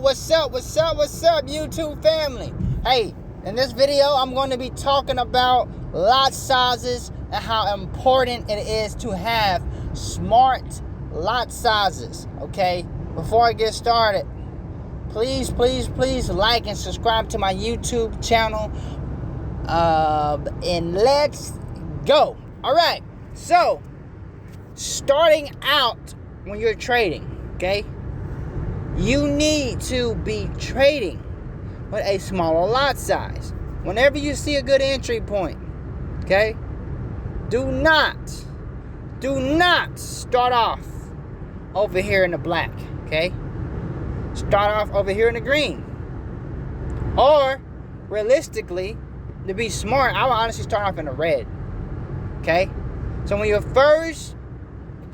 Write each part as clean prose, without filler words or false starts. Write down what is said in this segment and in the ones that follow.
what's up, YouTube family? Hey, in this video, I'm going to be talking about lot sizes and how important it is to have smart lot sizes, okay? Before I get started, please like and subscribe to my YouTube channel, and let's go. All right, so starting out when you're trading, okay, you need to be trading with a smaller lot size. Whenever you see a good entry point, okay, do not start off over here in the black, okay? Start off over here in the green. Or, realistically, to be smart, I would honestly start off in the red, okay? So when you're first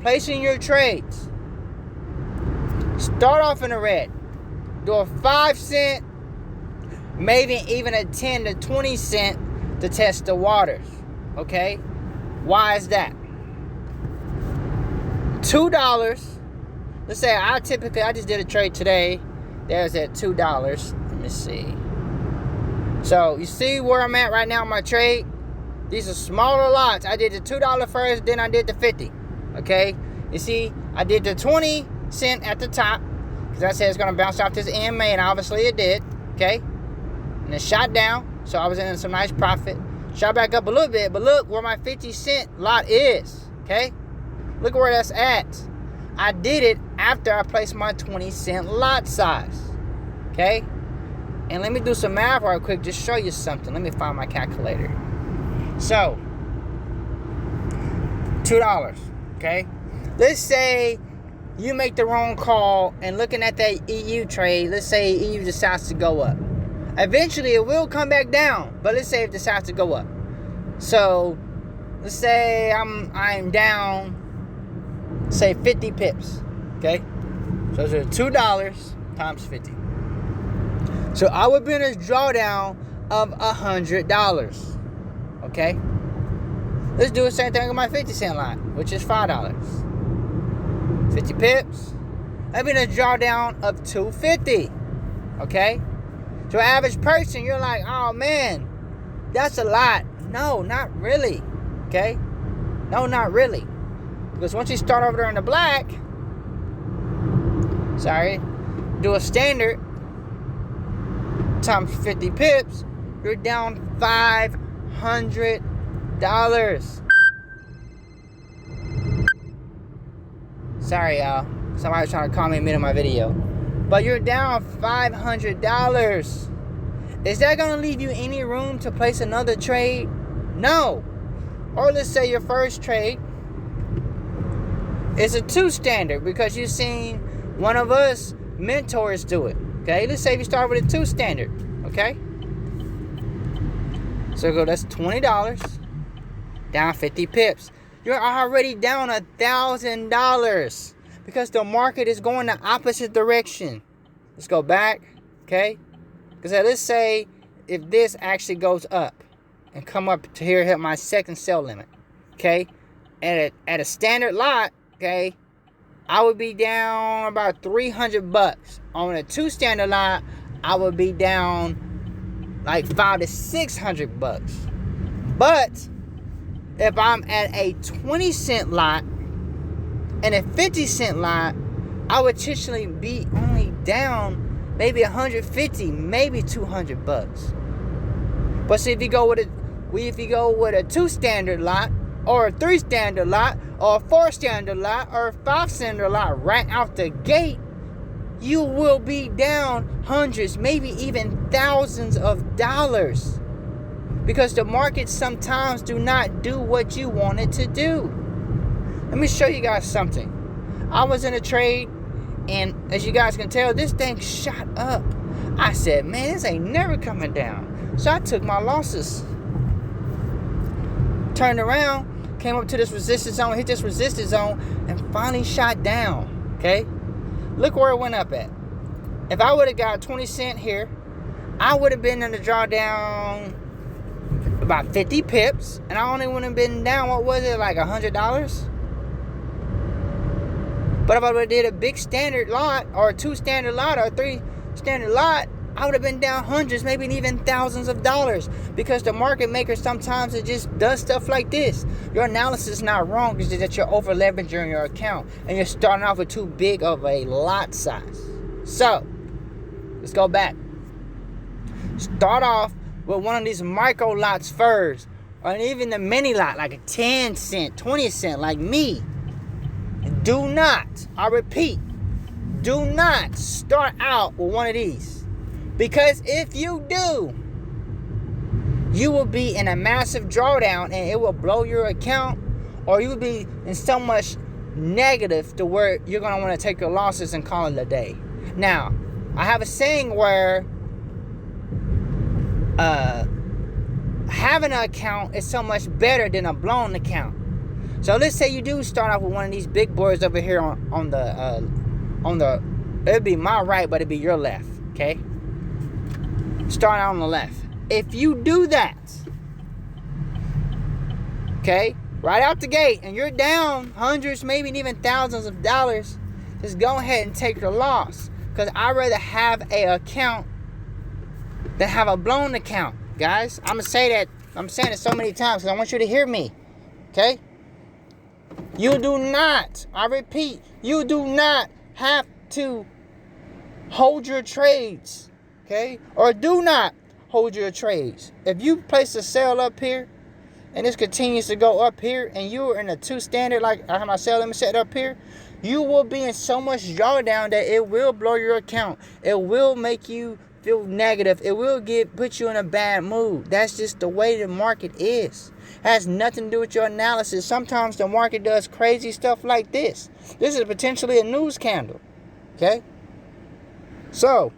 placing your trades, start off in the red. Do a 5 cent, maybe even a 10 to 20 cent to test the waters, okay? Why is that? $2. Let's say I just did a trade today. There's at $2. Let me see. So you see where I'm at right now in my trade? These are smaller lots. I did the $2 first, then I did the 50. Okay? You see, I did the 20 cent at the top because I said it's going to bounce off this EMA, and obviously it did. Okay? And it shot down, so I was in some nice profit. Shot back up a little bit, but look where my 50 cent lot is. Okay? Look where that's at. I did it after I placed my 20 cent lot size. Okay? And let me do some math real quick, just show you something. Let me find my calculator. So, $2. Okay? Let's say you make the wrong call and looking at that EU trade, let's say EU decides to go up. Eventually it will come back down, but let's say it decides to go up. So, let's say I'm down, say 50 pips. Okay? So it's $2 times 50. So I would be in a drawdown of $100. Okay? Let's do the same thing with my 50 cent lot, which is $5. 50 pips. I've been in a drawdown of $250. Okay? So average person, you're like, oh man, that's a lot. No, not really. Okay? No, not really. Because once you start over there in the black, do a standard times 50 pips, you're down $500. Sorry, y'all. Somebody was trying to call me in the middle of my video. But you're down $500. Is that going to leave you any room to place another trade? No. Or let's say your first trade is a 2 standard because you've seen one of us mentors do it. Okay, let's say if you start with a 2 standard. Okay, so that's $20 down 50 pips. You're already down $1,000 because the market is going the opposite direction. Let's go back. Okay, because let's say if this actually goes up and come up to here, hit my second sell limit. Okay, at a standard lot. Okay, I would be down about $300. On a 2 standard lot, I would be down like $500 to $600. But if I'm at a 20 cent lot and a 50 cent lot, I would traditionally be only down maybe $150, maybe $200. But see, if you go with a 2 standard lot, or a 3 standard lot, or a 4 standard lot, or a 5 standard lot right out the gate, you will be down hundreds, maybe even thousands of dollars. Because the markets sometimes do not do what you want it to do. Let me show you guys something. I was in a trade, and as you guys can tell, this thing shot up. I said, man, this ain't never coming down. So I took my losses. Turned around, came up to this resistance zone, hit this resistance zone, and finally shot down. Okay? Look where it went up at. If I would have got 20 cent here, I would have been in the drawdown about 50 pips, and I only would have been down, what was it, like $100? But if I would have did a big standard lot, or a 2 standard lot, or a 3 standard lot, I would have been down hundreds, maybe even thousands of dollars, because the market maker sometimes it just does stuff like this. Your analysis is not wrong. It's just that you're over leveraging your account and you're starting off with too big of a lot size. So let's go back. Start off with one of these micro lots first, or even the mini lot, like a 10 cent, 20 cent, like me. Do not, I repeat, do not start out with one of these. Because if you do, you will be in a massive drawdown and it will blow your account, or you will be in so much negative to where you're going to want to take your losses and call it a day. Now, I have a saying where having an account is so much better than a blown account. So let's say you do start off with one of these big boys over here on the it'd be my right, but it'd be your left, okay? Start out on the left. If you do that, okay, right out the gate, and you're down hundreds, maybe even thousands of dollars, just go ahead and take your loss. Because I'd rather have an account than have a blown account, guys. I'm saying it so many times because I want you to hear me, okay? You do not, I repeat, you do not have to hold your trades. Okay? Or do not hold your trades. If you place a sell up here and this continues to go up here and you're in a 2 standard, like I have my sell limit set up here, you will be in so much drawdown that it will blow your account. It will make you feel negative. It will put you in a bad mood. That's just the way the market is. It has nothing to do with your analysis. Sometimes the market does crazy stuff like this. This is potentially a news candle. Okay? So,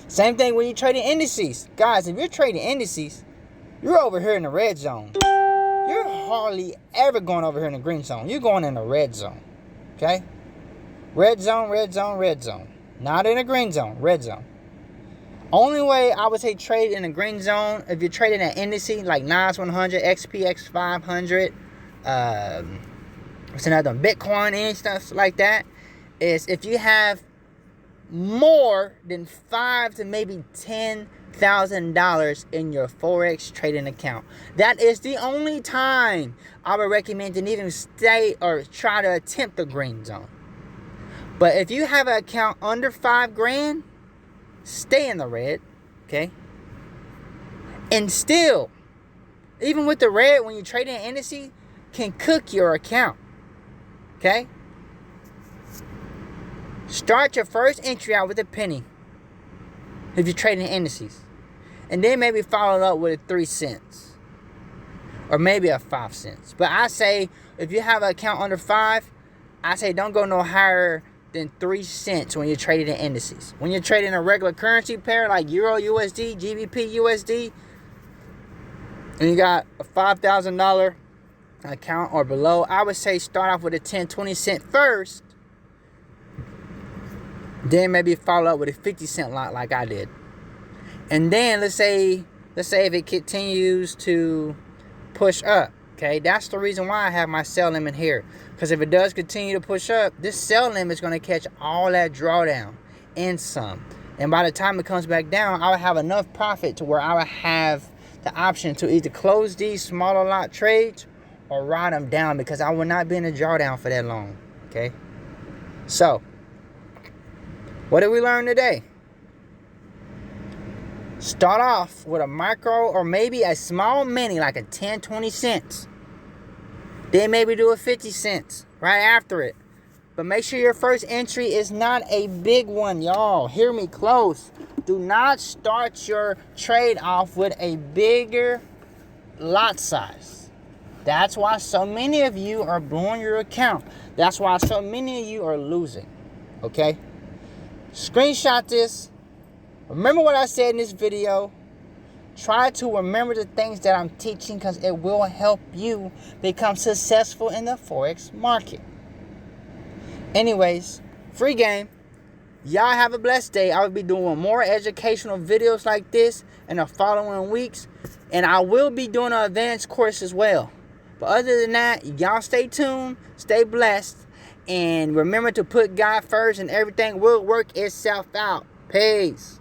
same thing when you're trading indices. Guys, if you're trading indices, you're over here in the red zone. You're hardly ever going over here in the green zone. You're going in the red zone. Okay? Red zone, red zone, red zone. Not in the green zone, red zone. Only way I would say trade in the green zone, if you're trading an index like NAS 100, XPX 500, what's another one? Bitcoin, any stuff like that, is if you have more than $5,000 to maybe $10,000 in your Forex trading account. That is the only time I would recommend to even stay or try to attempt the green zone. But if you have an account under $5,000, stay in the red, okay? And still, even with the red, when you trade in indices, can cook your account, okay? Start your first entry out with a penny if you're trading indices. And then maybe follow it up with a 3 cents. Or maybe a 5 cents. But I say, if you have an account under 5, I say don't go no higher than 3 cents when you're trading in indices. When you're trading a regular currency pair like Euro USD, GBP USD, and you got a $5,000 account or below, I would say start off with a 10, 20 cent first. Then maybe follow up with a 50 cent lot like I did. And then let's say if it continues to push up, okay? That's the reason why I have my sell limit here. Because if it does continue to push up, this sell limit is going to catch all that drawdown and some. And by the time it comes back down, I will have enough profit to where I will have the option to either close these smaller lot trades or ride them down, because I will not be in a drawdown for that long, okay? So, what did we learn today? Start off with a micro or maybe a small mini, like a 10, 20 cents. Then maybe do a 50 cents right after it. But make sure your first entry is not a big one, y'all. Hear me close. Do not start your trade off with a bigger lot size. That's why so many of you are blowing your account. That's why so many of you are losing. Okay? Screenshot this. Remember what I said in this video. Try to remember the things that I'm teaching, because it will help you become successful in the Forex market. Anyways, free game. Y'all have a blessed day. I will be doing more educational videos like this in the following weeks. And I will be doing an advanced course as well. But other than that, y'all stay tuned. Stay blessed. And remember to put God first, and everything will work itself out. Peace.